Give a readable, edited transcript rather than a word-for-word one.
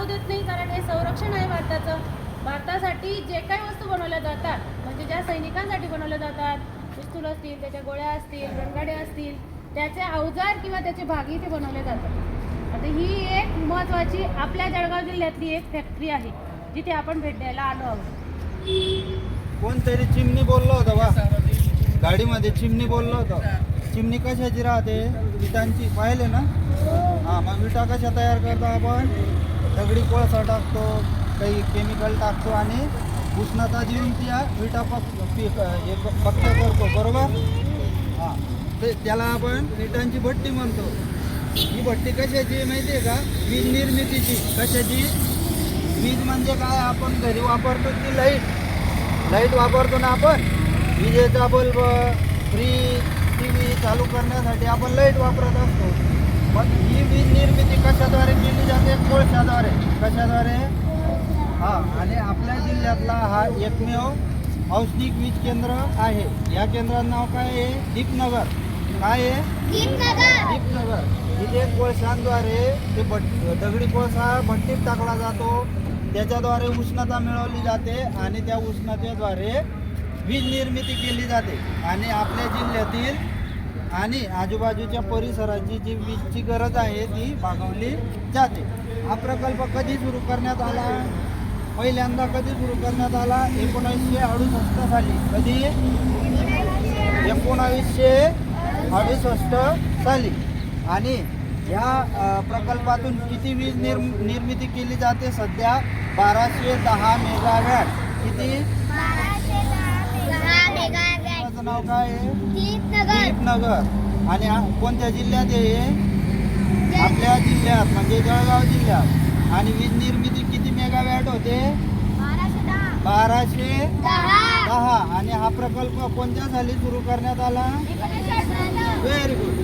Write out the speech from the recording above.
जाऊ देत नाही, कारण हे संरक्षण आहे भारताचं. भारतासाठी जे काही वस्तू बनवल्या जातात, म्हणजे ज्या सैनिकांसाठी बनवल्या जातात, पिस्तूल असतील, त्याच्या गोळ्या असतील, रणगाड्या असतील, त्याचे अवजार किंवा त्याचे भाग इथे बनवले जातात. आता ही एक महत्त्वाची आपल्या जळगाव जिल्ह्यातली एक फॅक्टरी आहे, जिथे आपण भेट द्यायला आलो आहोत. कोणतरी चिमणी बोललो होतं बा, गाडीमध्ये चिमणी बोललो होतं. चिमणी कशाची राहते? विटांची. पाहिले ना? हां, मग विटा कशा तयार करतो आपण? दगडी कोळसा टाकतो, काही केमिकल टाकतो आणि उष्णता देऊन त्या विटा पक्क्या करतो, बरोबर? हां, ते त्याला आपण विटांची भट्टी म्हणतो. ही भट्टी कशाची आहे माहिती आहे का? वीज निर्मितीची. कशाची? वीज म्हणजे काय? आपण घरी वापरतो ती लाईट वापरतो ना आपण. विजेचा बल्ब, फ्रीज, टी व्ही चालू करण्यासाठी आपण लाईट वापरत असतो. पण ही वीज निर्मिती कशाद्वारे केली जाते? कोळशाद्वारे. कशाद्वारे? हां, आणि आपल्या जिल्ह्यातला हा एकमेव औष्णिक वीज केंद्र आहे. या केंद्राचं नाव काय आहे? दीपनगर. काय आहे? दीपनगर. इथे कोळशांद्वारे ते दगडी कोळसा भट्टीत टाकला जातो, त्याच्याद्वारे उष्णता मिळवली जाते आणि त्या उष्णतेद्वारे वीज निर्मिती केली जाते. आणि आपल्या जिल्ह्यातील आणि आजूबाजूच्या परिसराची जी वीजची गरज आहे ती भागवली जाते. हा प्रकल्प कधी सुरू करण्यात आला? पहिल्यांदा कधी सुरू करण्यात आला? 1968 साली. कधी? 1968 साली. आणि या प्रकल्पातून किती वीज निर्मिती केली जाते? सध्या 1210 मेगावॅट. किती? नाव काय आहे? दीपनगर. आणि कोणत्या जिल्ह्यात आहे? आपल्या जिल्ह्यात म्हणजे जळगाव जिल्ह्यात. आणि वीज निर्मिती किती मेगावॅट होते? 1210. आणि हा प्रकल्प कोणत्या साली सुरू करण्यात आला? Very good.